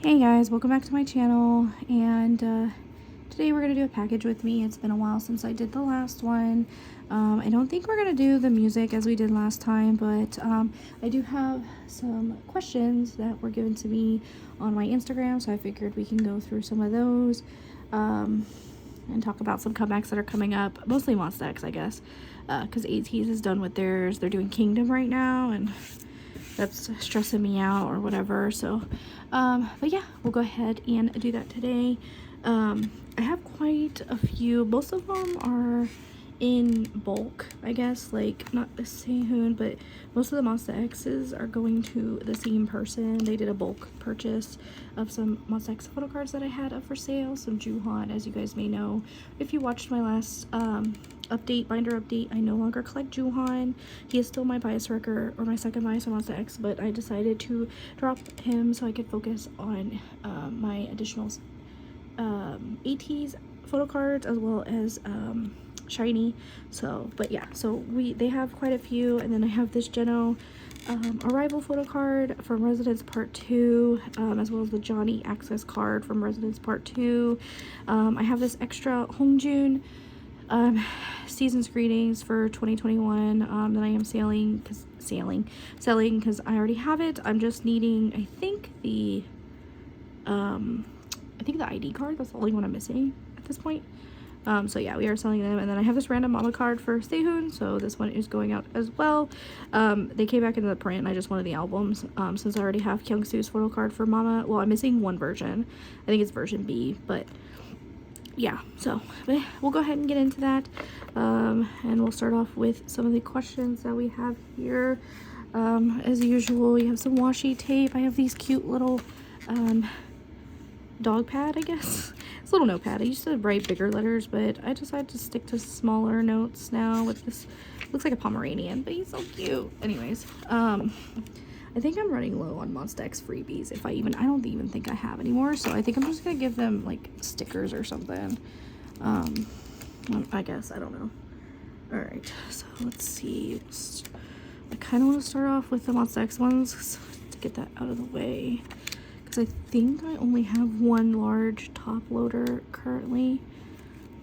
Hey guys, welcome back to my channel, and today we're going to do a package with me. It's been a while since I did the last one. I don't think we're going to do the music as we did last time, but I do have some questions that were given to me on my Instagram, so I figured we can go through some of those and talk about some comebacks that are coming up, mostly monsta, I guess, because Ateez is done with theirs. They're doing Kingdom right now, and that's stressing me out or whatever. So but yeah, we'll go ahead and do that today. I have quite a few. Most of them are in bulk, I guess, like not the jooheon, but most of the monsta X's are going to the same person. They did a bulk purchase of some monsta X photo cards that I had up for sale, some jooheon. As you guys may know, if you watched my last binder update, I no longer collect jooheon. He is still my bias wrecker, or my second bias on monsta X, but I decided to drop him so I could focus on my additional Ateez photo cards, as well as shinee. So but yeah, so they have quite a few. And then I have this Geno arrival photo card from Residence Part 2, as well as the Johnny access card from Residence Part 2. I have this extra Hongjun season's greetings for 2021 that I am selling because I already have it. I'm just needing, I think the ID card. That's the only one I'm missing at this point. So yeah, we are selling them. And then I have this random mama card for jooheon, so this one is going out as well. They came back into the print, and I just wanted the albums since I already have Kyungsu's photo card for mama. Well, I'm missing one version. I think it's version B, but yeah, so we'll go ahead and get into that, and we'll start off with some of the questions that we have here. As usual, you have some washi tape. I have these cute little dog pad, I guess. It's a little notepad. I used to write bigger letters, but I decided to stick to smaller notes now with this. Looks like a Pomeranian, but he's so cute. Anyways, I think I'm running low on monsta X freebies. I don't even think I have anymore, so I think I'm just gonna give them like stickers or something. I guess, I don't know. All right, so let's see. I kind of want to start off with the monsta X ones to get that out of the way, because I think I only have one large top loader currently.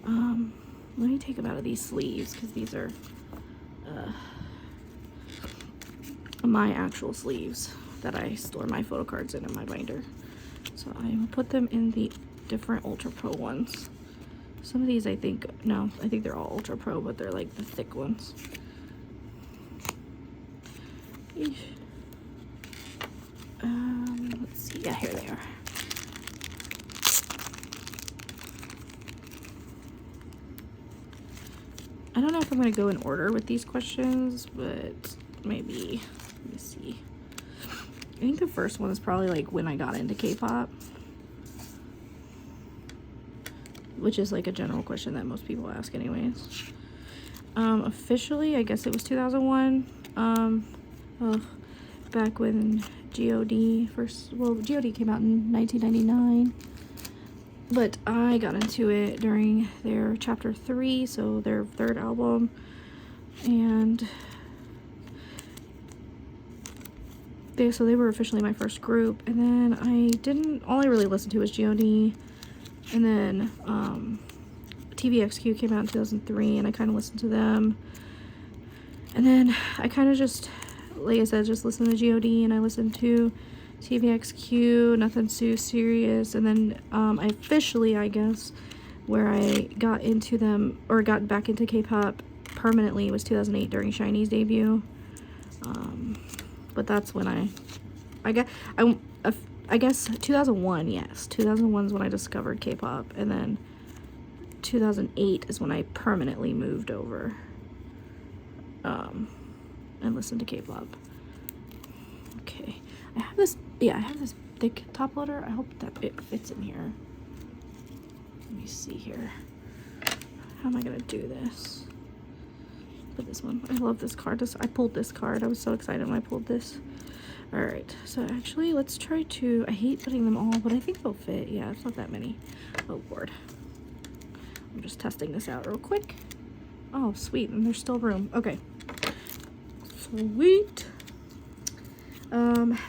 Let me take them out of these sleeves, because these are my actual sleeves that I store my photo cards in my binder. So I will put them in the different Ultra Pro ones. Some of these I think they're all Ultra Pro, but they're like the thick ones. Let's see. Yeah, here they are. I don't know if I'm going to go in order with these questions, but maybe. Let me see. I think the first one is probably like when I got into K-pop, which is like a general question that most people ask anyways. Officially, I guess it was 2001. Back when God first, well, God came out in 1999, but I got into it during their chapter 3, so their third album, and so they were officially my first group. And then all I really listened to was God, and then TVXQ came out in 2003, and I kind of listened to them, and then I kind of just, like I said, just listened to God, and I listened to TVXQ, nothing too serious. And then I officially, I guess, where I got into them, or got back into K-pop permanently, was 2008 during shinee's debut. But that's when I guess 2001, yes. 2001 is when I discovered K-pop, and then 2008 is when I permanently moved over and listened to K-pop. Okay, I have this thick top loader. I hope that it fits in here. Let me see here. How am I gonna do this? Put this one. I love this card. I pulled this card. I was so excited when I pulled this. All right, so actually let's try to, I hate putting them all, but I think they'll fit. Yeah, it's not that many. Oh Lord. I'm just testing this out real quick. Oh, sweet, and there's still room. Okay. Sweet.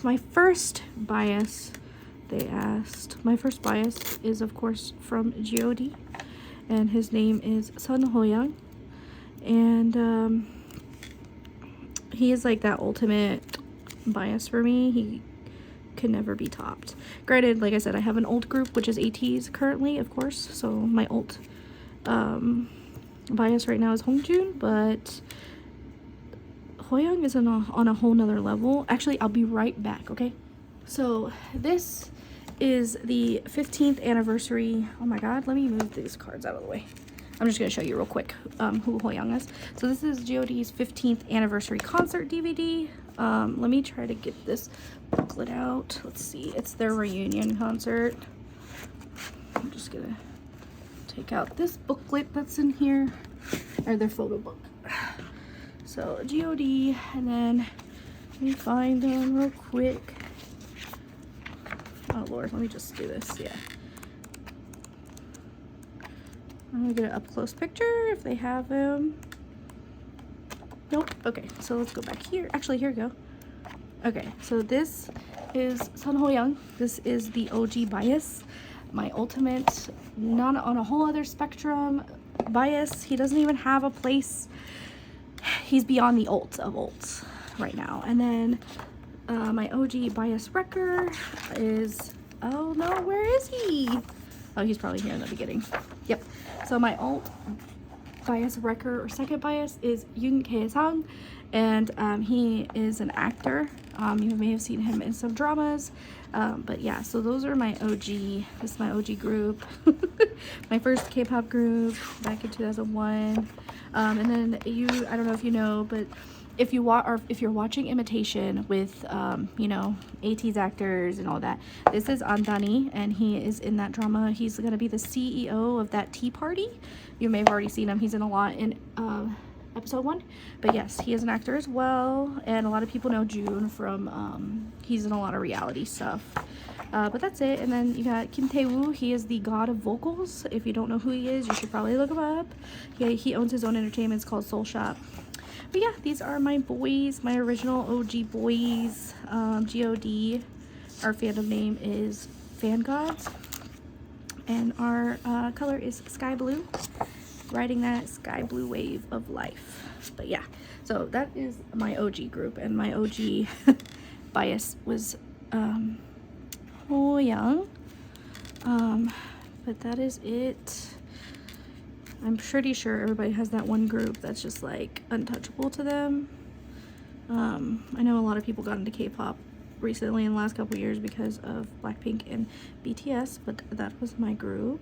My first bias they asked. My first bias is, of course, from God, and his name is wooyoung. And he is like that ultimate bias for me. He can never be topped. Granted, like I said, I have an alt group, which is Ateez currently, of course. So my alt bias right now is Hongjoon, but wooyoung is on a whole nother level. Actually, I'll be right back, okay? So this is the 15th anniversary. Oh my god, let me move these cards out of the way. I'm just going to show you real quick who wooyoung is. So this is GOD's 15th anniversary concert DVD. Let me try to get this booklet out. Let's see. It's their reunion concert. I'm just going to take out this booklet that's in here. Or their photo book. So God, and then let me find them real quick. Oh lord, let me just do this. Yeah. I'm gonna get an up-close picture if they have them. Nope. Okay, so let's go back here. Actually, here we go. Okay, so this is wooyoung. This is the OG bias. My ultimate, not on a whole other spectrum bias. He doesn't even have a place. He's beyond the ult of ults right now. And then my OG bias wrecker is, oh no, where is he? Oh, he's probably here in the beginning. Yep. So my alt bias wrecker or second bias is Yoon Kye-sang, and he is an actor. You may have seen him in some dramas, but yeah. So those are my OG. This is my OG group, my first K-pop group back in 2001. And then I don't know if you know, but if you're watching Imitation with you know, Ateez actors and all that, this is Antani, and he is in that drama. He's gonna be the CEO of that tea party. You may have already seen him. He's in a lot in episode 1, but yes, he is an actor as well, and a lot of people know June from he's in a lot of reality stuff. But that's it. And then you got Kim Tae-woo. He is the god of vocals. If you don't know who he is, you should probably look him up. He owns his own entertainment. It's called Soul Shop. But yeah, these are my boys, my original OG boys. God, our fandom name is Fan Gods, and our color is sky blue, riding that sky blue wave of life. But yeah, so that is my OG group, and my OG bias was wooyoung. But that is it. I'm pretty sure everybody has that one group that's just like untouchable to them. I know a lot of people got into K-pop recently in the last couple years because of Blackpink and BTS, but that was my group.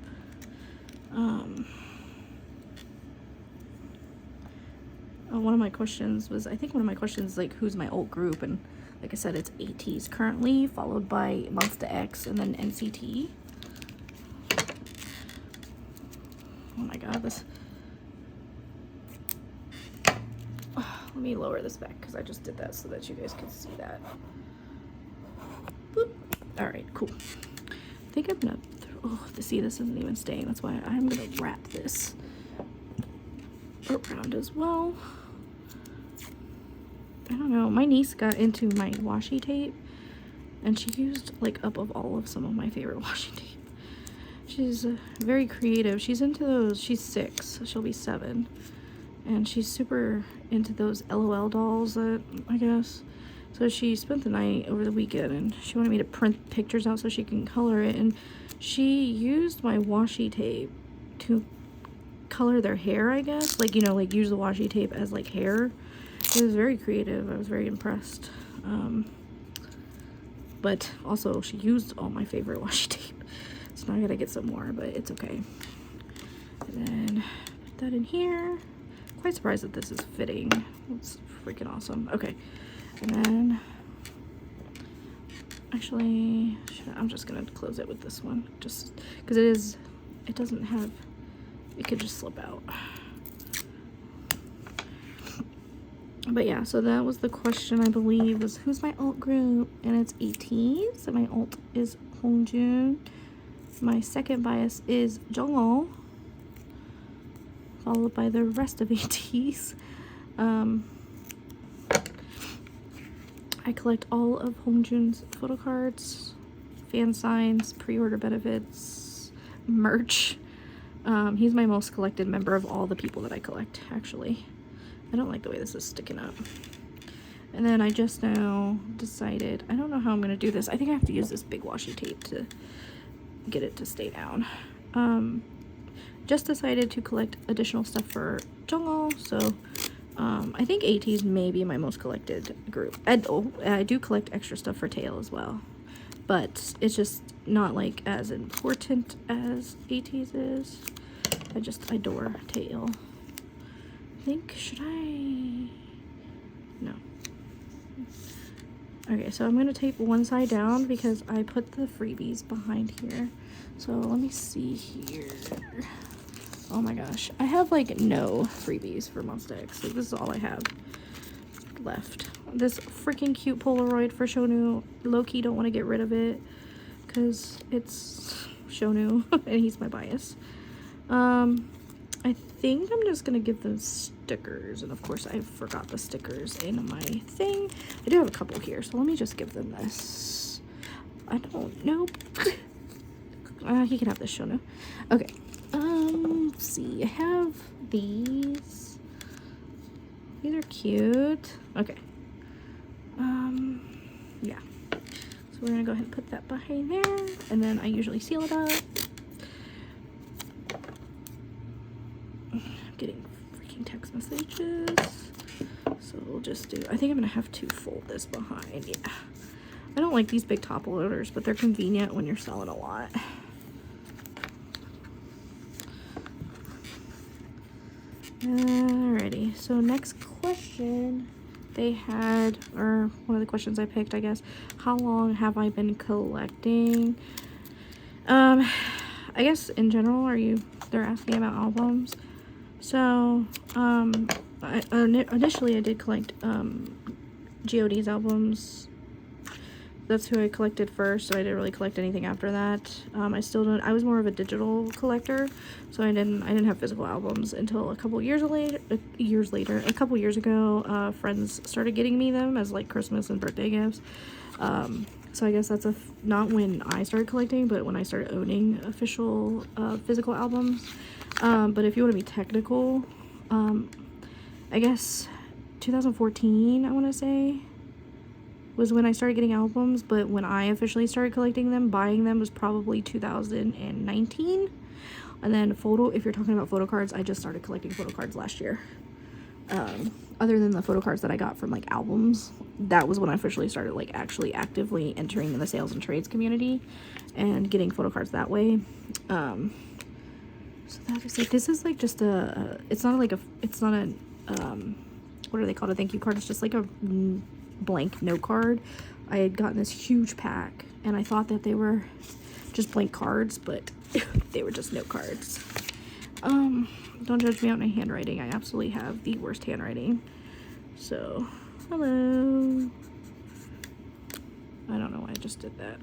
One of my questions was, I think one of my questions like, who's my old group? And like I said, it's Ateez currently, followed by Monsta X, and then NCT. Oh my god, this... let me lower this back because I just did that so that you guys can see that. Boop. Alright, cool. I think I'm gonna... oh, see, this isn't even staying. That's why I'm gonna wrap this around as well. I don't know. My niece got into my washi tape, and she used like up of all of some of my favorite washi tape. She's very creative. She's into those. She's 6, so she'll be 7, and she's super into those LOL dolls, I guess. So she spent the night over the weekend, and she wanted me to print pictures out so she can color it, and she used my washi tape to color their hair, I guess. Like, you know, like use the washi tape as like hair. It was very creative. I was very impressed. But also she used all my favorite washi tape. So now I gotta get some more, but it's okay. And then put that in here. Quite surprised that this is fitting. It's freaking awesome. Okay. And then actually, I'm just gonna close it with this one, just because it doesn't have, it could just slip out. But yeah, so that was the question, I believe, was who's my alt group, and it's Ateez. So my alt is Hongjoon. My second bias is Jongho, followed by the rest of Ateez. I collect all of Hongjoon's photo cards fan signs, pre-order benefits, merch. He's my most collected member of all the people that I collect, actually. I don't like the way this is sticking up. And then I just now decided, I don't know how I'm going to do this. I think I have to use this big washi tape to get it to stay down. Just decided to collect additional stuff for jooheon, so I think Ateez may be my most collected group. I do collect extra stuff for Tail as well, but it's just not like as important as Ateez is. I just adore Tail. I think, should I? No. Okay, so I'm going to tape one side down because I put the freebies behind here. So let me see here. Oh my gosh. I have like no freebies for Monsta X. Like, this is all I have left. This freaking cute Polaroid for Shonu. Low-key don't want to get rid of it because it's Shonu and he's my bias. I think I'm just going to give them stickers. And of course I forgot the stickers in my thing. I do have a couple here, so let me just give them this. I don't know. He can have this Shonu. Okay. Let's see. I have these. These are cute. Okay. Yeah. So we're gonna go ahead and put that behind there, and then I usually seal it up. I'm getting freaking text messages. So we'll just do, I think I'm gonna have to fold this behind. Yeah. I don't like these big top loaders, but they're convenient when you're selling a lot. Alrighty, so next question they had, or one of the questions I picked, I guess, how long have I been collecting? I guess in general, they're asking about albums. So, initially I did collect, GOD's albums. That's who I collected first, so I didn't really collect anything after that. I still don't. I was more of a digital collector, so I didn't have physical albums until a couple years later. A couple years ago, friends started getting me them as like Christmas and birthday gifts. So I guess that's not when I started collecting, but when I started owning official physical albums. But if you want to be technical, I guess 2014, I want to say, was when I started getting albums, but when I officially started collecting them, buying them was probably 2019. And then if you're talking about photo cards, I just started collecting photo cards last year. Other than the photo cards that I got from like albums, that was when I officially started like actually actively entering in the sales and trades community and getting photo cards that way. So that is like, this is like just it's not a what are they called, a thank you card. It's just like a blank note card. I had gotten this huge pack and I thought that they were just blank cards, but they were just note cards. Don't judge me on my handwriting. I absolutely have the worst handwriting. So, hello. I don't know why I just did that.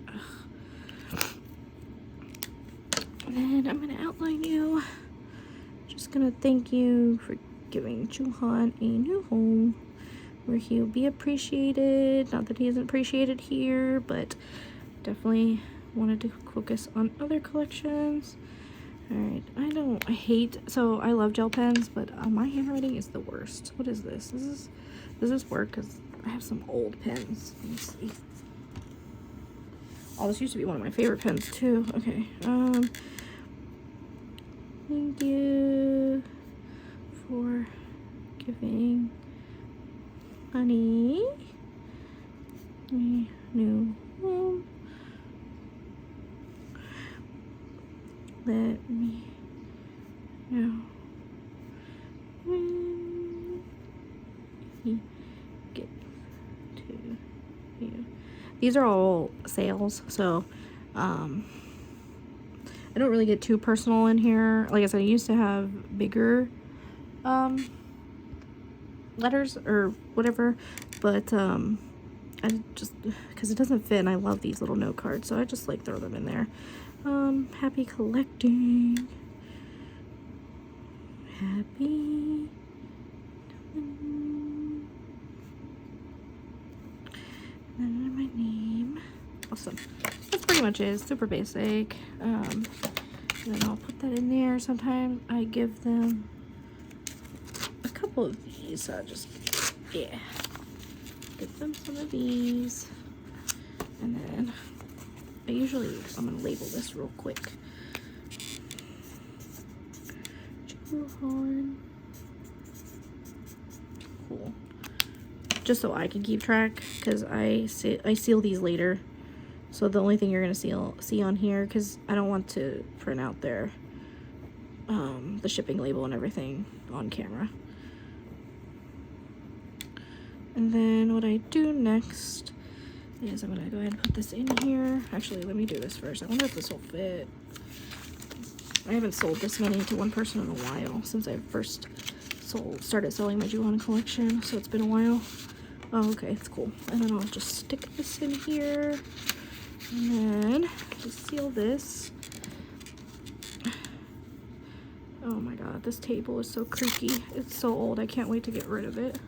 And then I'm gonna outline you. Just gonna thank you for giving Jooheon a new home where he'll be appreciated. Not that he isn't appreciated here, but definitely wanted to focus on other collections. Alright, so I love gel pens, but my handwriting is the worst. What is this? Does this work? Because I have some old pens. Let me see. Oh, this used to be one of my favorite pens too. Okay, thank you for giving honey a new home. Let me know when he gets to you. These are all sales, so I don't really get too personal in here. Like I said, I used to have bigger letters or whatever, but I just, because it doesn't fit and I love these little note cards, so I just like throw them in there. Happy collecting. Happy. And then my name. Awesome. That's pretty much is super basic. And then I'll put that in there. Sometimes I give them a couple of these. Yeah, give them some of these. And then I'm gonna label this real quick. Jooheon. Cool. Just so I can keep track, because I seal these later. So the only thing you're gonna see on here, because I don't want to print out their the shipping label and everything on camera. And then what I do next is I'm gonna go ahead and put this in here. Actually, let me do this first. I wonder if this will fit. I haven't sold this many to one person in a while, since I first started selling my jooheon collection, so it's been a while. Oh, okay, it's cool. And then I'll just stick this in here, and then just seal this. Oh my god, this table is so creaky. It's so old, I can't wait to get rid of it.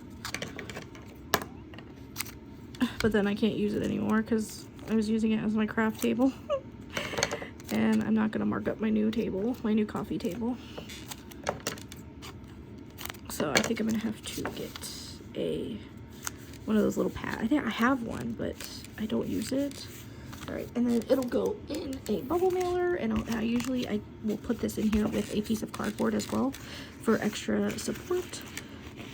But then I can't use it anymore because I was using it as my craft table. And I'm not gonna mark up my new table, my new coffee table. So I think I'm gonna have to get one of those little pads. I think I have one, but I don't use it. All right, and then it'll go in a bubble mailer, and I will put this in here with a piece of cardboard as well for extra support,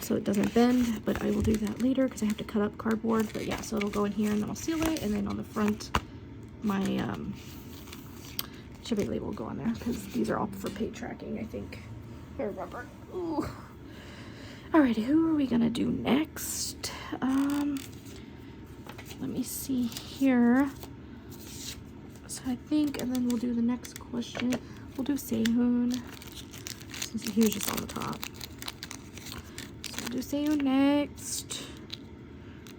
so it doesn't bend. But I will do that later because I have to cut up cardboard. But yeah, so it'll go in here, and then I'll seal it, and then on the front, my shipping label will go on there because these are all for pay tracking, I think. If I remember. Ooh. Alrighty, who are we gonna do next? Let me see here. So I think, and then we'll do the next question. We'll do Sehun, since he was just on the top. So we'll do Sehun next.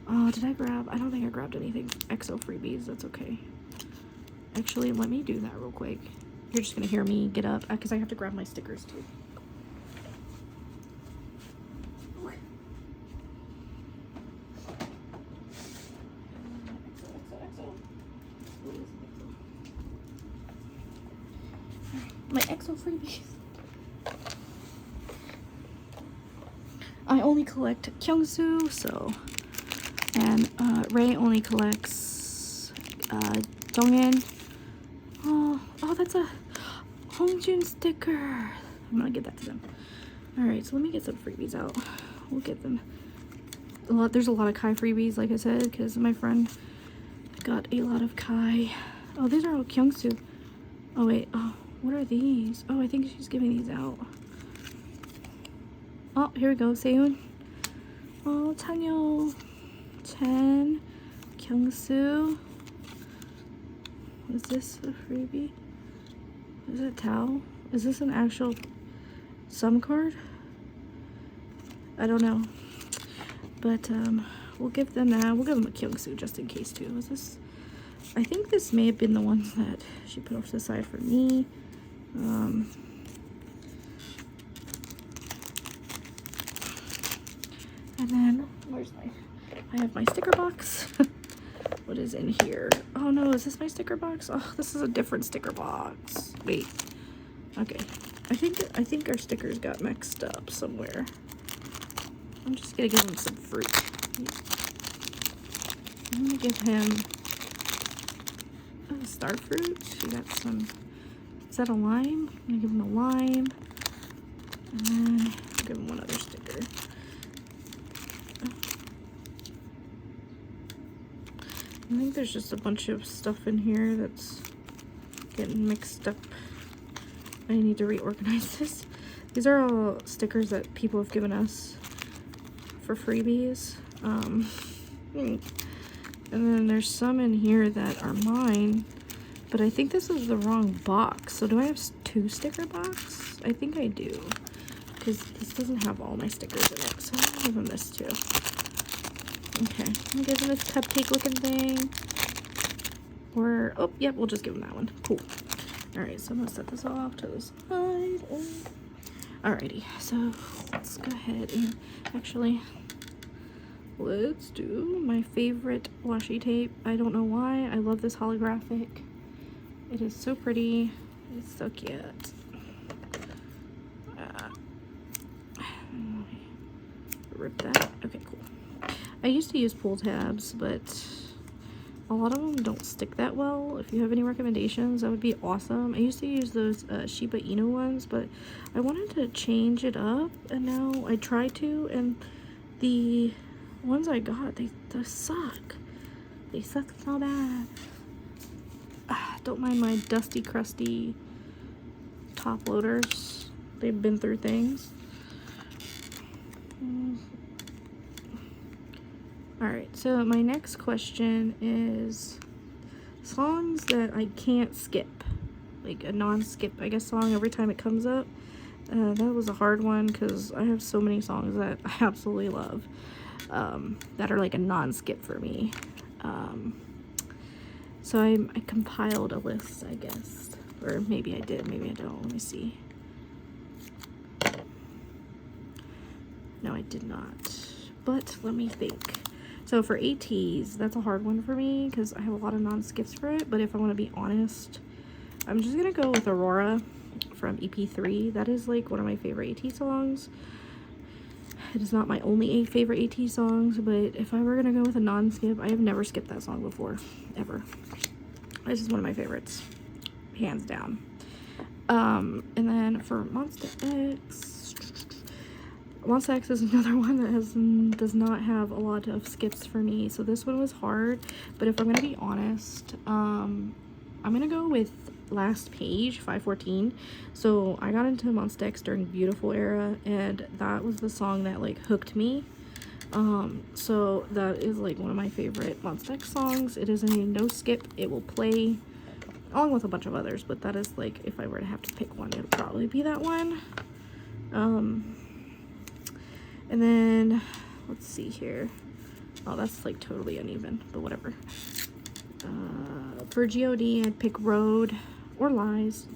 Oh, did I grab? I don't think I grabbed anything. EXO freebies, that's okay. Actually, let me do that real quick. You're just gonna hear me get up because I have to grab my stickers too. My EXO freebies. I only collect Kyungsu, so, and Ray only collects Jooheon. Oh, that's a Hongjun sticker. I'm gonna give that to them. All right, so let me get some freebies out. We'll get them. There's a lot of Kai freebies, like I said, because my friend got a lot of Kai. Oh, these are all Kyungsu. Oh wait. Oh. What are these? Oh, I think she's giving these out. Oh, here we go. Sehun. Oh, Chanyeol. Chen. Kyungsu. Is this a freebie? Is it Tao? Is this an actual sum card? I don't know. But we'll give them that. We'll give them a Kyungsu just in case too. Is this? I think this may have been the ones that she put off to the side for me. And then I have my sticker box. What is in here? Oh no, is this my sticker box? Oh, this is a different sticker box. Wait. Okay. I think our stickers got mixed up somewhere. I'm just gonna give him some fruit. I'm gonna give him a star fruit. She got some. Is that a lime? I'm gonna give him a lime. And then I'll give him one other sticker. I think there's just a bunch of stuff in here that's getting mixed up. I need to reorganize this. These are all stickers that people have given us for freebies. And then there's some in here that are mine, but I think this is the wrong box. So do I have 2 sticker boxes? I think I do, because this doesn't have all my stickers in it. So I'll give him this too. Okay, I'm giving this cupcake looking thing. Or, oh, yep, we'll just give him that one. Cool. Alright, so I'm gonna set this off to the side. Alrighty, so let's go ahead and actually, let's do my favorite washi tape. I don't know why. I love this holographic It is so pretty. It's so cute. Rip that. Okay, cool. I used to use pull tabs, but a lot of them don't stick that well. If you have any recommendations, that would be awesome. I used to use those Shiba Inu ones, but I wanted to change it up, and now I tried to, and the ones I got, they suck. They suck so bad. Don't mind my dusty, crusty top loaders. They've been through things. Alright, so my next question is songs that I can't skip. Like a non-skip, I guess, song every time it comes up. That was a hard one because I have so many songs that I absolutely love that are like a non-skip for me. So I compiled a list, I guess. Or maybe I did, maybe I don't. Let me see. No, I did not. But let me think. So for Ateez, that's a hard one for me because I have a lot of non-skips for it. But if I want to be honest, I'm just going to go with Aurora from EP3. That is like one of my favorite Ateez songs. It is not my only favorite Ateez songs, but if I were going to go with a non-skip, I have never skipped that song before, ever. This is one of my favorites, hands down. And then for Monsta X, Monsta X is another one that does not have a lot of skips for me, so this one was hard. But if I'm going to be honest, I'm going to go with Last Page, 514. So I got into Monsta X during Beautiful era, and that was the song that like hooked me. So that is like one of my favorite Monsta X songs. It is a no skip. It will play along with a bunch of others, but that is like, if I were to have to pick one, it would probably be that one. And then let's see here. Oh, that's like totally uneven, but whatever. For God, I'd pick Road or Lies.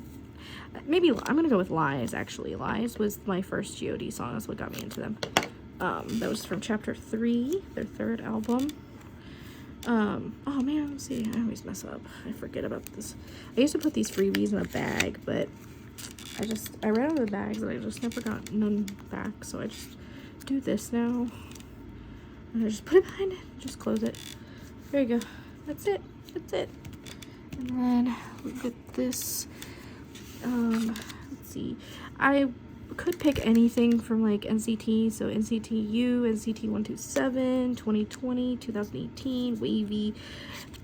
Maybe I'm gonna go with Lies, actually. Lies was my first God song. That's what got me into them. That was from Chapter 3, their third album. Oh man, let's see. I always mess up. I forget about this. I used to put these freebies in a bag, but I ran out of the bags and I just never got none back. So I just do this now. And I just put it behind it. Just close it. There you go. That's it. That's it. And then look at this. Let's see. I could pick anything from like NCT, so NCT U, NCT 127, 2020, 2018, Wavy.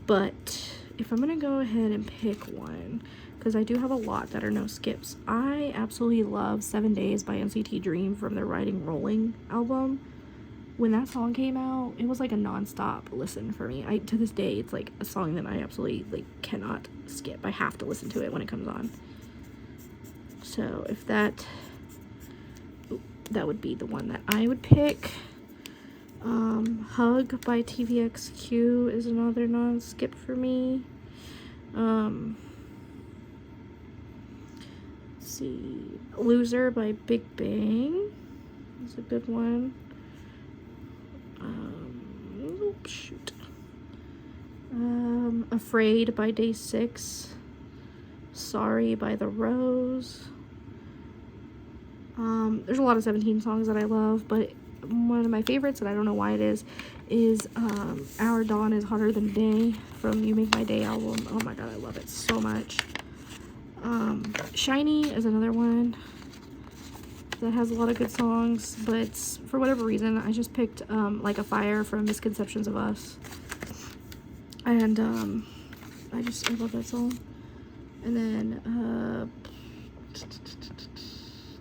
But if I'm gonna go ahead and pick one, because I do have a lot that are no skips, I absolutely love 7 Days by NCT Dream from their Riding Rolling album. When that song came out, it was like a non-stop listen for me. To this day, it's like a song that I absolutely like cannot skip. I have to listen to it when it comes on. So if that would be the one that I would pick. Hug by TVXQ is another non-skip for me. Let's see. Loser by Big Bang is a good one. Shoot. Afraid by Day 6. Sorry by The Rose. There's a lot of 17 songs that I love, but one of my favorites, and I don't know why it is Our Dawn is Hotter Than Day from You Make My Day album. Oh my god, I love it so much. Shinee is another one that has a lot of good songs, but for whatever reason, I just picked Like a Fire from Misconceptions of Us. And I love that song. And then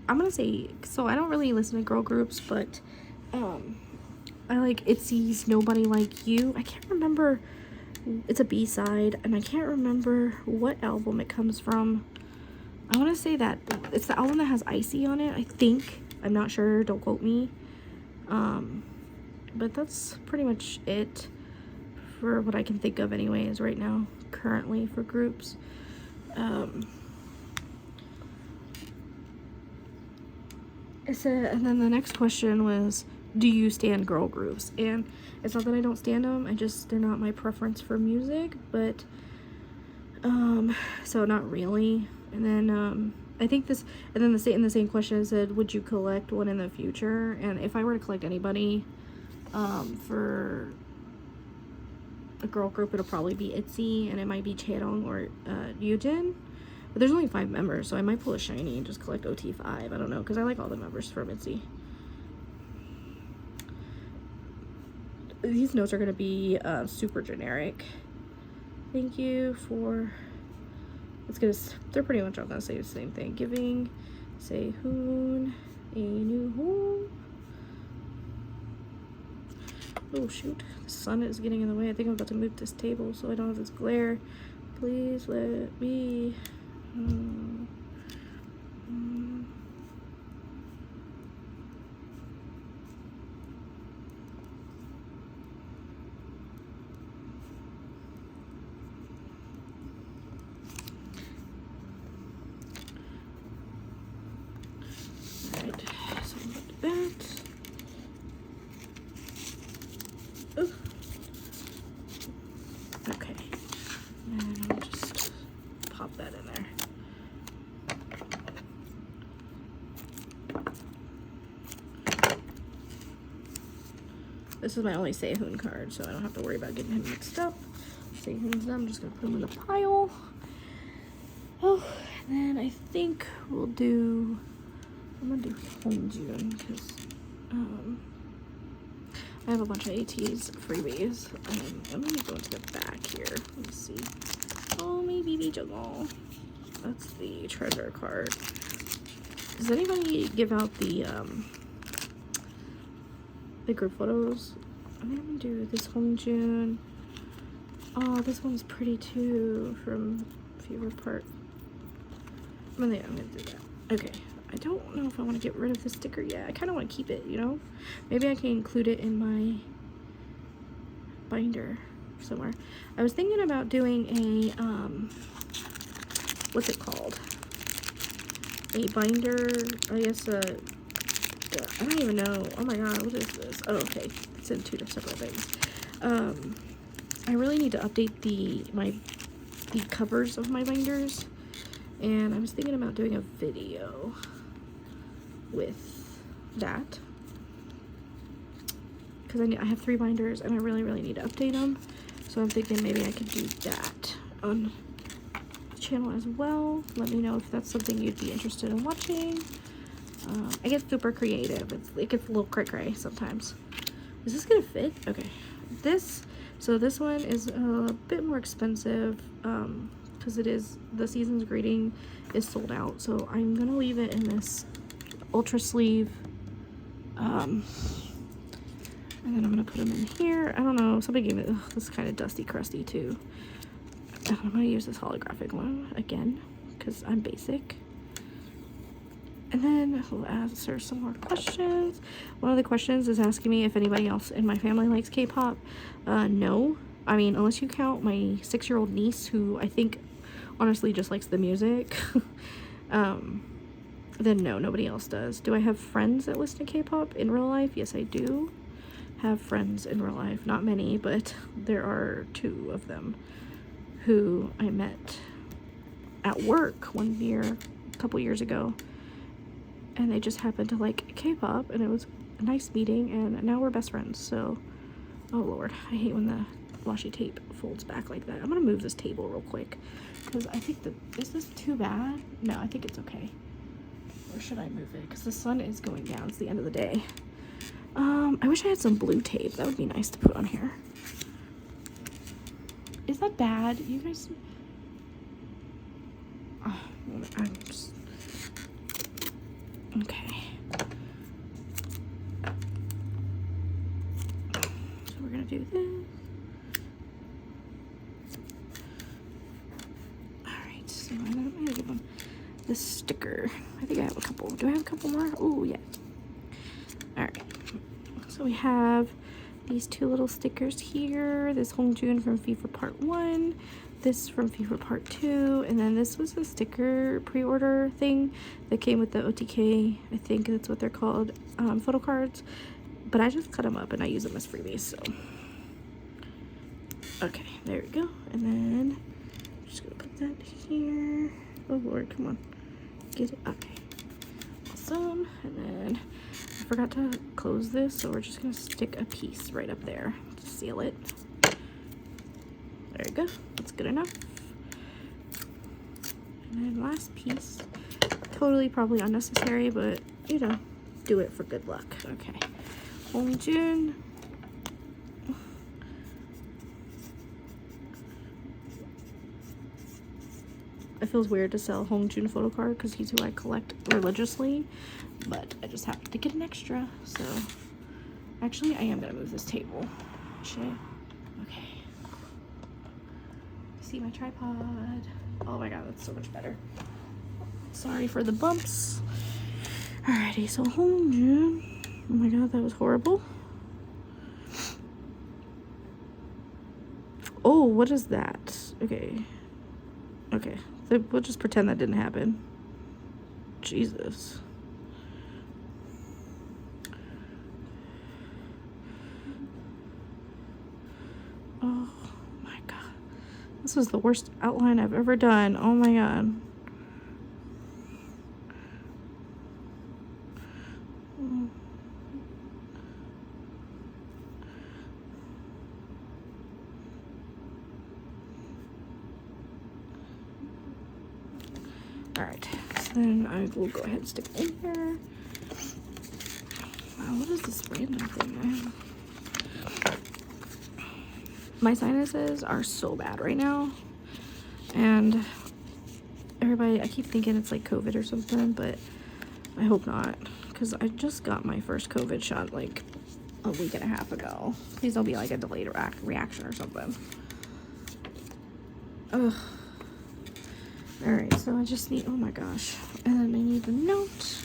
I'm gonna say, so I don't really listen to girl groups, but I like Ateez, Nobody Like You. I can't remember, it's a B-side, and I can't remember what album it comes from. I want to say that it's the album that has Icy on it, I think. I'm not sure, don't quote me. But that's pretty much it for what I can think of anyways right now, currently, for groups. And then the next question was, do you stan girl groups? And it's not that I don't stan them, they're not my preference for music, but So not really. And then I think this, and then in the same question said, would you collect one in the future? And if I were to collect anybody for a girl group, it'll probably be Itzy, and it might be Chaedong or Yujin. But there's only 5 members, so I might pull a shiny and just collect OT5. I don't know, because I like all the members from Itzy. These notes are going to be super generic. Thank you for... they're pretty much all gonna say the same thing. Giving Sehun a new home. Oh shoot, the sun is getting in the way. I think I'm about to move this table so I don't have this glare. Please let me. Okay, and I'll just pop that in there. This is my only Sehun card, so I don't have to worry about getting him mixed up. Sehun's done. I'm just gonna put him in the pile. Oh, and then I think we'll do. I'm gonna do Hongjun because I have a bunch of Ateez freebies. I'm gonna go into the back here. Let me see. Oh, maybe Jooheon. That's the treasure card. Does anybody give out the group photos? I think I'm gonna do this Hongjun. Oh, this one's pretty too from favorite part. I'm gonna do that. Okay. I don't know if I want to get rid of this sticker yet. I kind of want to keep it, you know? Maybe I can include it in my binder somewhere. I was thinking about doing a, what's it called? A binder, I guess, I don't even know. Oh my god, what is this? Oh, okay. It's in 2 separate things. I really need to update the covers of my binders. And I was thinking about doing a video with that because I have 3 binders and I really need to update them, so I'm thinking maybe I could do that on the channel as well. Let me know if that's something you'd be interested in watching. I get super creative. It gets a little cray sometimes. Is this gonna fit? Okay, so this one is a bit more expensive because the season's greeting is sold out, so I'm gonna leave it in this ultra sleeve, and then I'm gonna put them in here. I don't know, somebody gave me this kind of dusty crusty too. I'm gonna use this holographic one again because I'm basic, and then we'll answer some more questions. One of the questions is asking me if anybody else in my family likes K-pop. No, I mean, unless you count my 6-year-old niece, who I think honestly just likes the music. Then no, nobody else does. Do I have friends that listen to K-pop in real life? Yes, I do have friends in real life. Not many, but there are 2 of them who I met at work a couple years ago, and they just happened to like K-pop, and it was a nice meeting, and now we're best friends. So, oh lord, I hate when the washi tape folds back like that. I'm gonna move this table real quick because I think is this too bad? No, I think it's okay. Or should I move it? Because the sun is going down. It's the end of the day. I wish I had some blue tape. That would be nice to put on here. Is that bad? You guys... Oh, I'm just... Okay. So we're gonna do this. Alright, so I'm gonna give them this sticker. I think I have a couple. Do I have a couple more? Oh, yeah. Alright. So we have these 2 little stickers here. This Hongjun from FIFA Part 1. This from FIFA Part 2. And then this was a sticker pre-order thing that came with the OTK. I think that's what they're called. Photo cards. But I just cut them up and I use them as freebies, so. Okay, there we go. And then I'm just going to put Stick that here. Oh Lord, come on. Get it. Okay. Awesome. And then I forgot to close this, so we're just gonna stick a piece right up there to seal it. There you go. That's good enough. And then last piece. Totally probably unnecessary, but you know, do it for good luck. Okay. Hongjun. It feels weird to sell Hongjun photo card because he's who I collect religiously, but I just happened to get an extra. So actually, I am gonna move this table. Should I? Okay. See my tripod. Oh my god, that's so much better. Sorry for the bumps. Alrighty, so Hongjun. Oh my god, that was horrible. Oh, what is that? Okay. Okay. We'll just pretend that didn't happen. Jesus. Oh my god. This was the worst outline I've ever done. Oh my god. Alright, so then I will go ahead and stick it in here. Wow, what is this random thing? My sinuses are so bad right now. And everybody, I keep thinking it's like COVID or something, but I hope not. Because I just got my first COVID shot like a week and a half ago. Please don't be like a delayed reaction or something. Ugh. Alright, so I just need, oh my gosh. And then I need the note.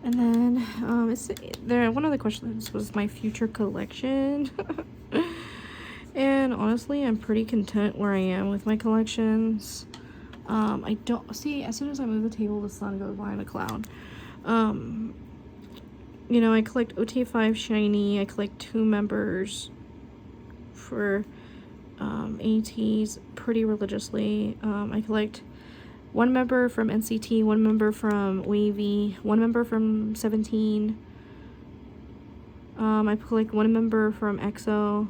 And then, it's there. One of the questions was my future collection. And honestly, I'm pretty content where I am with my collections. I don't, see, as soon as I move the table, the sun goes behind a cloud. You know, I collect OT5 shinee. I collect 2 members for, Ateez pretty religiously. I collect 1 member from NCT, 1 member from Wavy, 1 member from 17. I collect 1 member from EXO.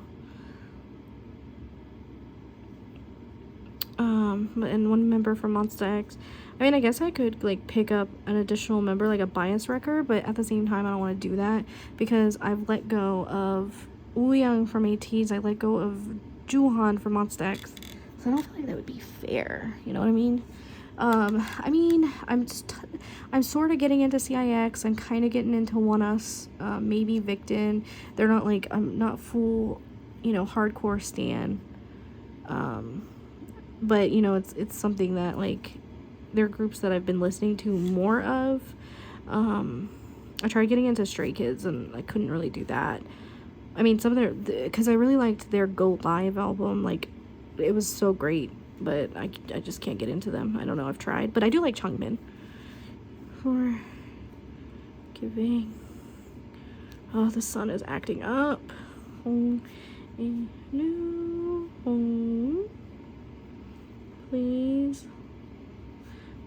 And 1 member from Monsta X. I mean, I guess I could like pick up an additional member, like a bias record, but at the same time, I don't want to do that because I've let go of wooyoung from Ateez. I let go of jooheon from Monsta X. So I don't feel like that would be fair. You know what I mean? I'm sort of getting into CIX. I'm kind of getting into ONEUS, maybe Victon. They're not like, I'm not full, you know, hardcore stan. But you know, it's something that like, they're groups that I've been listening to more of. I tried getting into Stray Kids and I couldn't really do that. I mean, some of their, because I really liked their Go Live album. Like, it was so great. But I just can't get into them. I don't know, I've tried. But I do like Changmin. For giving. Oh, the sun is acting up. Home a new home. Please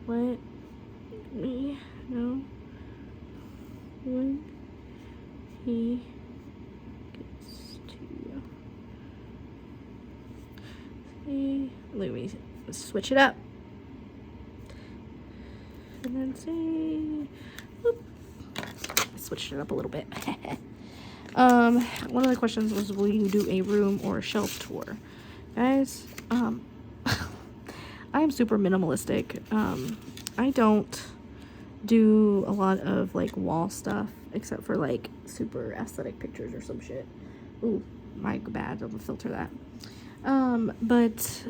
let me know when he gets to you. See. Let me switch it up. And then say, whoop. I switched it up a little bit. One of the questions was, will you do a room or a shelf tour? Guys, I am super minimalistic. I don't do a lot of like wall stuff except for like super aesthetic pictures or some shit. Ooh, my bad, I'm gonna filter that. But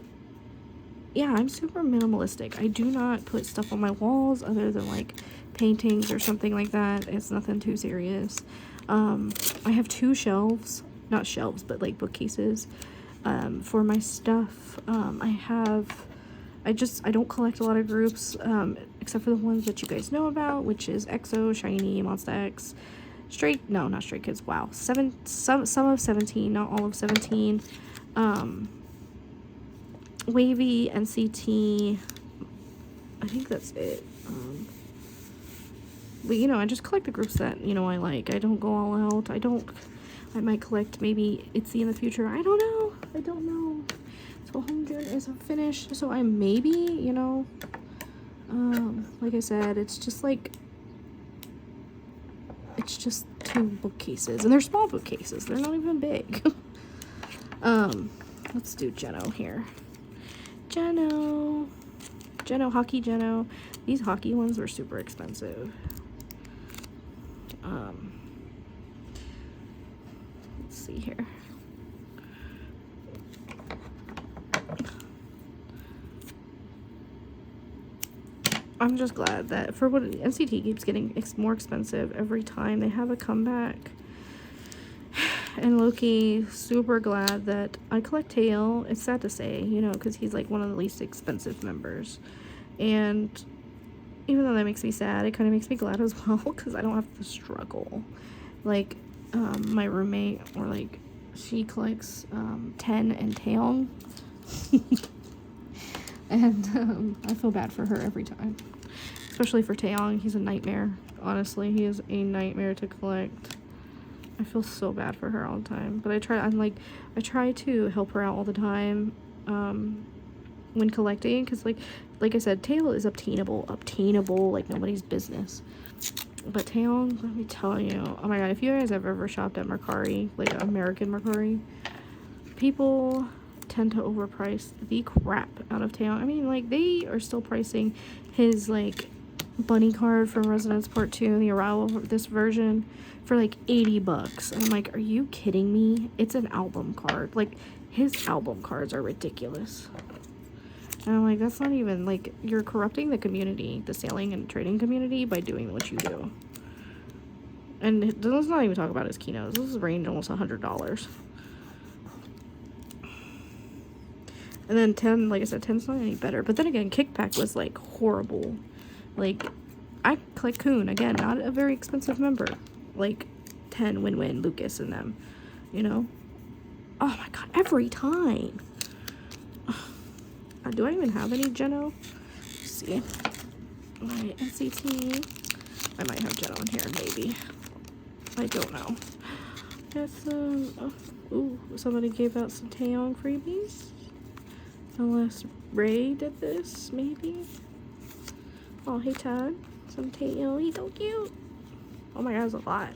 yeah, I'm super minimalistic. I do not put stuff on my walls other than like paintings or something like that. It's nothing too serious. I have 2 shelves, not shelves, but like bookcases, for my stuff. I don't collect a lot of groups, except for the ones that you guys know about, which is EXO, shinee, Monsta X, not Stray Kids, wow, some of 17, not all of 17, Wavy, NCT. I think that's it. But you know, I just collect the groups that, you know, I like. I don't go all out. I might collect maybe Itzy in the future. I don't know. So Homejun isn't finished. So I maybe, you know, like I said, it's just like, it's just 2 bookcases. And they're small bookcases. They're not even big. Let's do Geno here. Geno, Hockey Geno. These hockey ones were super expensive. Let's see here. I'm just glad that for what NCT keeps getting more expensive every time they have a comeback. And Loki, super glad that I collect Tail. It's sad to say, you know, because he's like one of the least expensive members. And even though that makes me sad, it kind of makes me glad as well, because I don't have to struggle. Like, my roommate, or like, she collects 10 and Taeyong. And I feel bad for her every time. Especially for Taeyong, he's a nightmare. Honestly, he is a nightmare to collect. I feel so bad for her all the time. But I try to help her out all the time when collecting, because like I said, Tail is obtainable like nobody's business. But Taeyong, let me tell you, oh my god, if you guys have ever shopped at Mercari, like American Mercari, people tend to overprice the crap out of Taeyong. I mean, like, they are still pricing his like bunny card from Resonance Part 2, the arrival of this version, for like $80. And I'm like, are you kidding me? It's an album card. Like, his album cards are ridiculous. And I'm like, that's not even, like, you're corrupting the community, the selling and trading community, by doing what you do. And let's not even talk about his keynotes. This is range almost $100. And then 10, like I said, 10's not any better. But then again, Kickback was, like, horrible. Like, I collect Kun, again, not a very expensive member. Like, 10, Win-Win, Lucas, and them, you know? Oh my god, every time! Do I even have any Geno? Let's see. My NCT. I might have Geno in here, maybe. I don't know. Got some. Ooh, somebody gave out some Taeyong freebies. Unless Ray did this, maybe. Oh, hey Todd. Some Taeyong. He's so cute. Oh my god, that's a lot.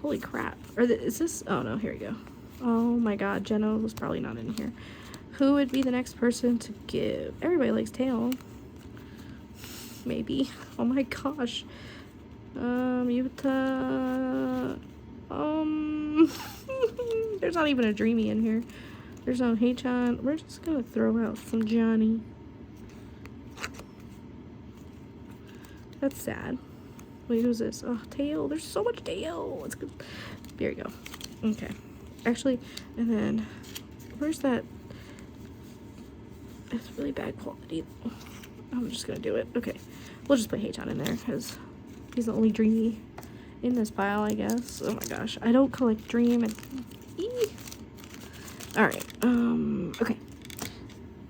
Holy crap. Is this? Oh no, here we go. Oh my god, Geno was probably not in here. Who would be the next person to give? Everybody likes Taeyong. Maybe. Oh my gosh. Yuta. There's not even a Dreamy in here. There's no Haechan. We're just gonna throw out some Johnny. That's sad. Wait, who's this? Oh, Tail. There's so much Tail. Let's go. There you go. Okay. Actually, and then, where's that? It's really bad quality. I'm just gonna do it. Okay, we'll just put Haechan in there because he's the only Dreamy in this pile, I guess. Oh my gosh, I don't collect Dream and all right. Okay.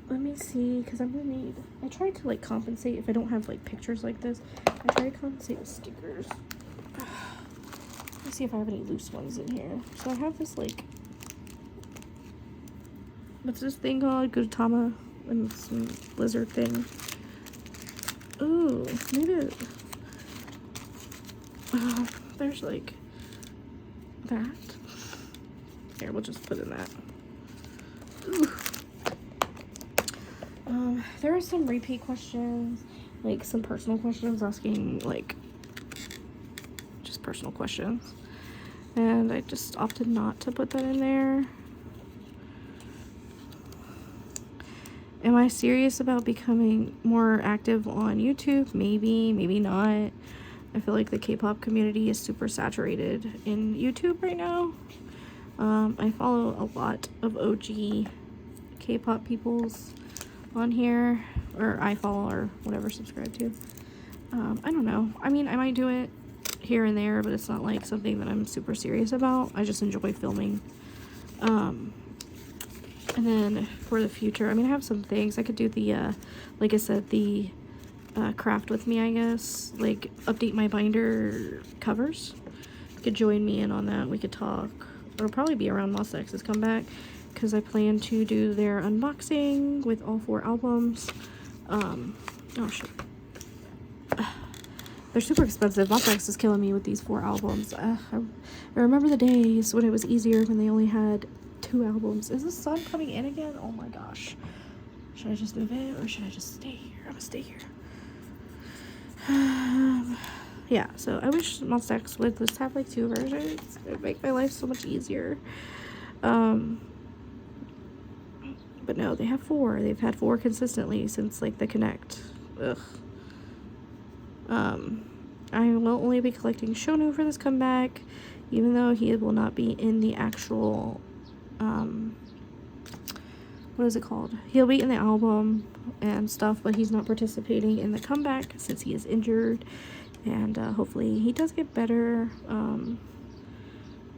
Let me see, because I'm gonna need. I try to like compensate if I don't have like pictures like this. I try to compensate with stickers. Let's see if I have any loose ones in here. So I have this like. What's this thing called? Gudetama. And some lizard thing. Ooh, maybe there's like that. Here, we'll just put in that. Ooh. There are some repeat questions, like some personal questions asking like just personal questions. And I just opted not to put that in there. Am I serious about becoming more active on YouTube? Maybe, maybe not. I feel like the K-pop community is super saturated in YouTube right now. I follow a lot of OG K-pop peoples on here, or I follow or whatever, subscribe to. I don't know. I mean, I might do it here and there, but it's not like something that I'm super serious about. I just enjoy filming. And then for the future, I mean, I have some things. I could do the, like I said, the craft with me, I guess. Like, update my binder covers. You could join me in on that. We could talk. It'll probably be around Monsta X's comeback, because I plan to do their unboxing with all 4 albums. Oh, shit. They're super expensive. Monsta X is killing me with these 4 albums. I remember the days when it was easier when they only had 2 albums. Is the sun coming in again? Oh my gosh. Should I just move it or should I just stay here? I'm gonna stay here. Yeah, so I wish Monsta X would just have like 2 versions. It would make my life so much easier. But no, they have 4. They've had 4 consistently since like the Connect. Ugh. I will only be collecting Shonu for this comeback, even though he will not be in the actual, what is it called? He'll be in the album and stuff, but he's not participating in the comeback since he is injured, and hopefully he does get better.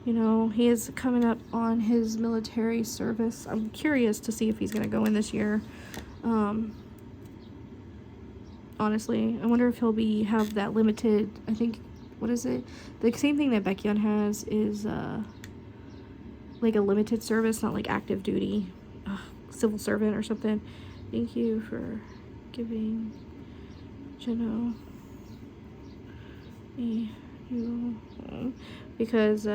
You know, he is coming up on his military service. I'm curious to see if he's gonna go in this year. Honestly, I wonder if he'll have that limited, I think, what is it? The same thing that Baekhyun has is, like a limited service, not like active duty, civil servant or something. Thank you for giving Jeno you, because,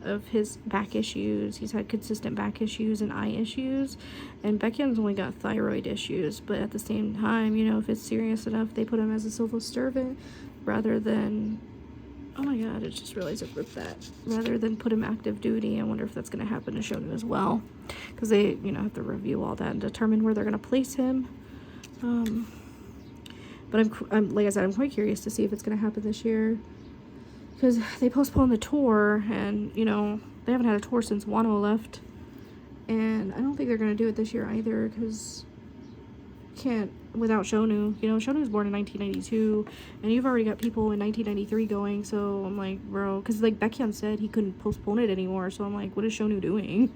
of his back issues. He's had consistent back issues and eye issues, and Baekhyun's only got thyroid issues, but at the same time, you know, if it's serious enough, they put him as a civil servant rather than, oh my god, I just realized I ripped that, rather than put him active duty. I wonder if that's going to happen to Shonu as well, because they, you know, have to review all that and determine where they're going to place him. But I'm like I said, I'm quite curious to see if it's going to happen this year, because they postponed the tour, and, you know, they haven't had a tour since Wano left, and I don't think they're going to do it this year either, because can't without Shonu. You know, Shonu was born in 1992, and you've already got people in 1993 going, so I'm like, bro, because, like, Baekhyun said he couldn't postpone it anymore, so I'm like, what is Shonu doing?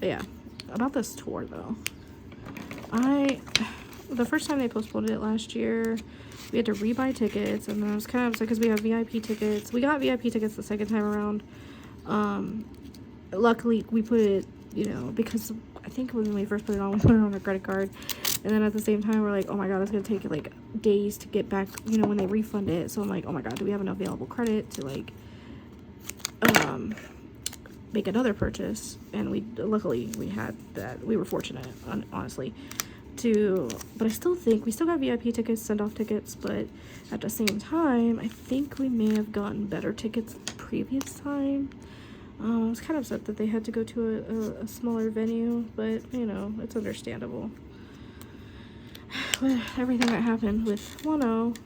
But yeah, about this tour though, the first time they postponed it last year, we had to rebuy tickets, and then I was kind of upset because we have VIP tickets. We got VIP tickets the second time around. Luckily we put it, you know, because I think when we first put it on, we put it on our credit card, and then at the same time we're like, oh my god, it's gonna take like days to get back, you know, when they refund it. So I'm like, oh my god, do we have enough available credit to like make another purchase? And luckily we had that. We were fortunate, honestly, but I still think we still got VIP tickets, send-off tickets, but at the same time I think we may have gotten better tickets the previous time. I was kind of upset that they had to go to a smaller venue, but, you know, it's understandable with everything that happened with Wano.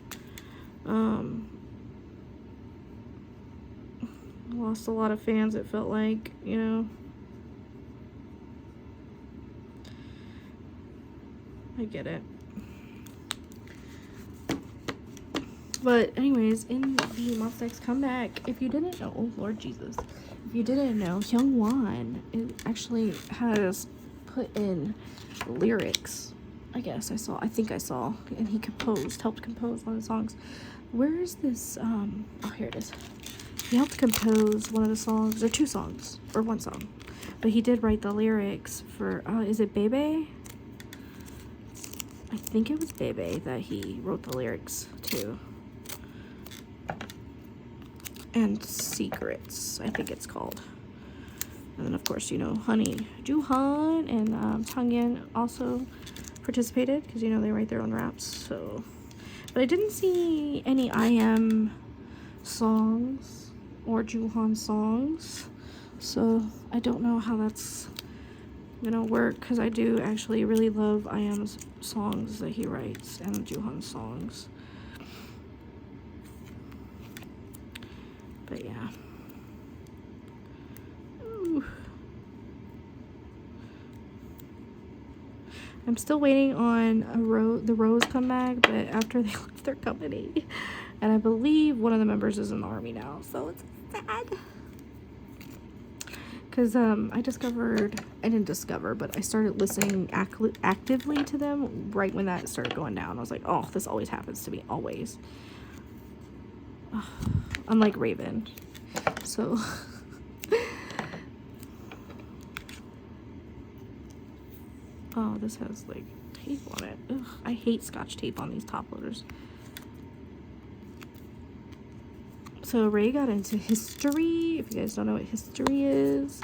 Lost a lot of fans, it felt like, you know. I get it. But anyways, in the Monsta X comeback, if you didn't know, oh Lord Jesus, if you didn't know, Hyungwon actually has put in lyrics. I think I saw, and he helped compose one of the songs. Where is this? Oh, here it is. He helped compose one of the songs, or 2 songs, or 1 song, but he did write the lyrics for, is it Bebe? I think it was Bebe that he wrote the lyrics to. And Secrets, I think it's called. And then, of course, you know, Honey, Jooheon and Changyeon also participated, because, you know, they write their own raps, so. But I didn't see any IM songs or Jooheon songs, so I don't know how that's gonna work, because I do actually really love IM's songs that he writes and Jooheon's songs. But yeah. Ooh. I'm still waiting on the Rose comeback, but after they left their company. And I believe one of the members is in the army now, so it's sad. Because I didn't discover, but I started listening actively to them right when that started going down. I was like, oh, this always happens to me, always. Ugh. Unlike Raven. So... Oh, this has, like, tape on it. Ugh, I hate scotch tape on these top loaders. So, Ray got into history. If you guys don't know what history is.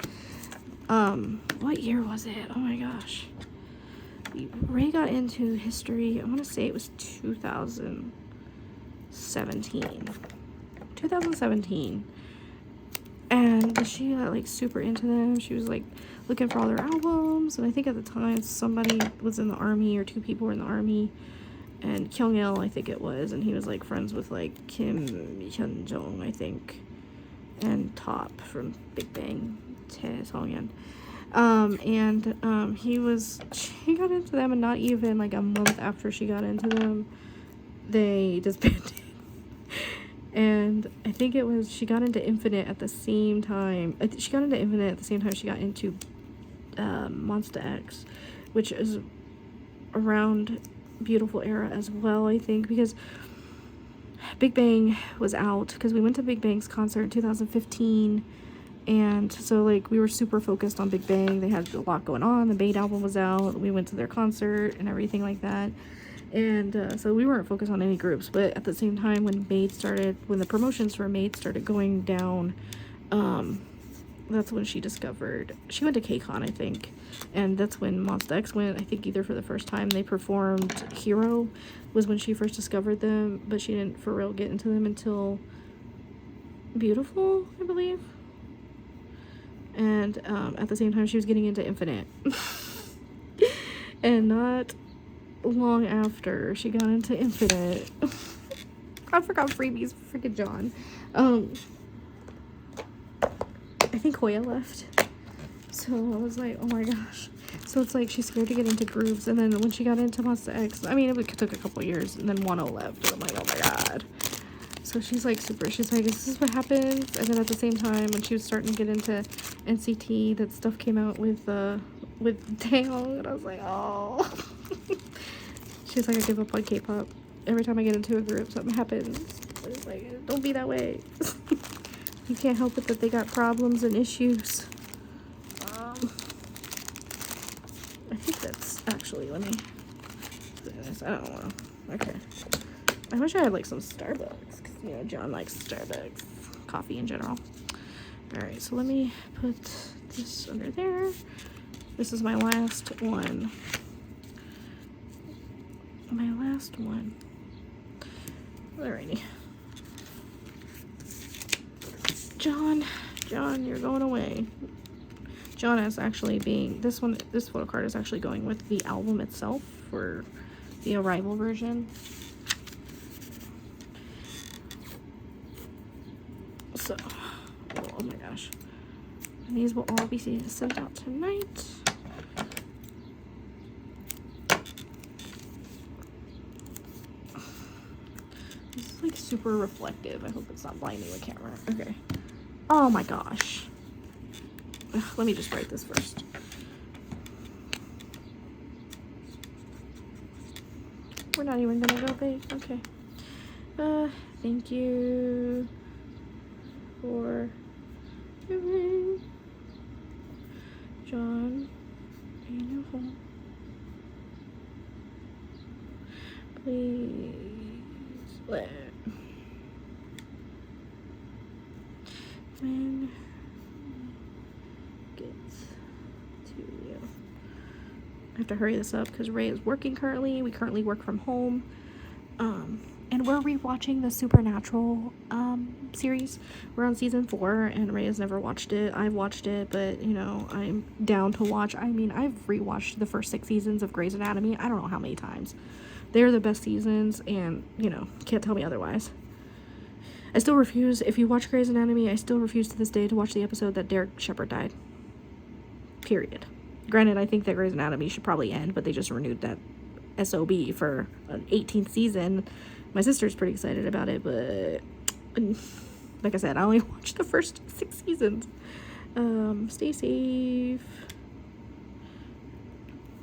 What year was it? Oh my gosh. Ray got into history, I want to say it was 2017. 2017. And she got, like, super into them. She was, like, looking for all their albums, and I think at the time somebody was in the army, or 2 people were in the army, and Kyung-il, I think it was, and he was like friends with like Kim Hyun-jong, I think, and Top from Big Bang, Tae Song-yeon. She got into them, and not even like a month after she got into them, they disbanded. And I think it was, she got into Infinite at the same time. She got into Infinite at the same time she got into Monsta X, which is around Beautiful Era as well, I think, because Big Bang was out, because we went to Big Bang's concert in 2015, and so, like, we were super focused on Big Bang. They had a lot going on. The Made album was out. We went to their concert and everything like that. And so we weren't focused on any groups, but at the same time, when the promotions for Made started going down, that's when she discovered, she went to KCON, I think, and that's when Monsta X went, I think, either for the first time. They performed Hero, was when she first discovered them, but she didn't for real get into them until Beautiful, I believe. And at the same time, she was getting into Infinite. And not long after she got into Infinite, I forgot Freebie's freaking John. I think Hoya left. So I was like, oh my gosh. So it's like she's scared to get into groups. And then when she got into Monsta X, I mean, it took a couple years, and then 1O left. And I'm like, oh my god. So she's like she's like, this is what happens. And then at the same time, when she was starting to get into NCT, that stuff came out with Taeyong, and I was like, oh. She's like, I give up on K-pop. Every time I get into a group, something happens. It's like, don't be that way. You can't help it that they got problems and issues. I think that's actually, let me do this. I don't know. Okay. I wish I had like some Starbucks, because, you know, John likes Starbucks. Coffee in general. Alright, so let me put this under there. This is my last one. Alrighty. John, you're going away. John is actually this photo card is actually going with the album itself for the Arrival version. So, oh my gosh. And these will all be sent out tonight. This is like super reflective. I hope it's not blinding the camera. Okay. Oh my gosh. Ugh, let me just write this first. We're not even gonna go big. Okay. Thank you for giving John a new home. Please let when gets to you. I have to hurry this up because Ray is working currently. We currently work from home. And we're rewatching the Supernatural series. We're on season 4, and Ray has never watched it. I've watched it, but, you know, I'm down to watch. I mean, I've rewatched the first 6 seasons of Grey's Anatomy. I don't know how many times. They're the best seasons, and, you know, can't tell me otherwise. I still refuse, if you watch Grey's Anatomy, I still refuse to this day to watch the episode that Derek Shepherd died. Period. Granted, I think that Grey's Anatomy should probably end, but they just renewed that SOB for an 18th season. My sister's pretty excited about it, but like I said, I only watched the first 6 seasons. Stay safe.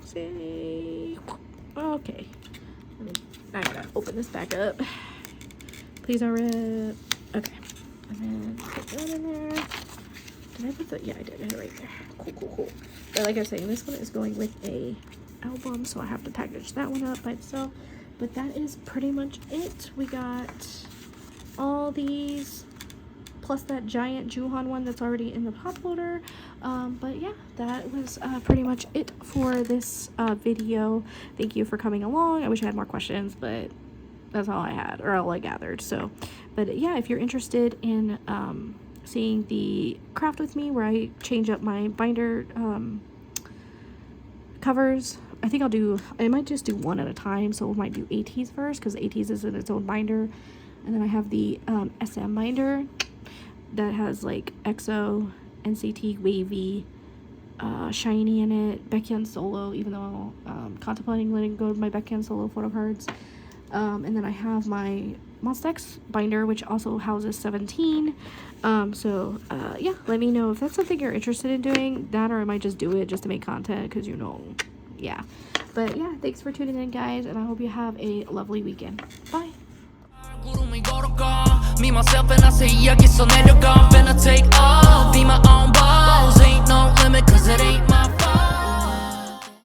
Safe. Okay. I gotta open this back up. Please don't rip. Okay. And then put that in there. Did I put the, yeah, I did it right there. Cool. But like I was saying, this one is going with a album, so I have to package that one up by itself. But that is pretty much it. We got all these, plus that giant jooheon one that's already in the pop loader. But yeah, that was pretty much it for this video. Thank you for coming along. I wish I had more questions, but that's all I had, or all I gathered. So, but yeah, if you're interested in seeing the craft with me where I change up my binder covers, I think I might just do one at a time. So we might do Ateez first, because Ateez is in its own binder. And then I have the SM binder that has like EXO, NCT, Wavy, Shinee in it, Baekhyun solo, even though I'm contemplating letting go of my Baekhyun solo photo cards. And then I have my monsta binder, which also houses 17. Yeah, let me know if that's something you're interested in doing, that or I might just do it just to make content, because you know, yeah. But yeah, thanks for tuning in, guys, and I hope you have a lovely weekend. Bye. Me, myself, and I say 이야기 써 내려가. Finna take off, be my own boss. Ain't no limit, cause it ain't my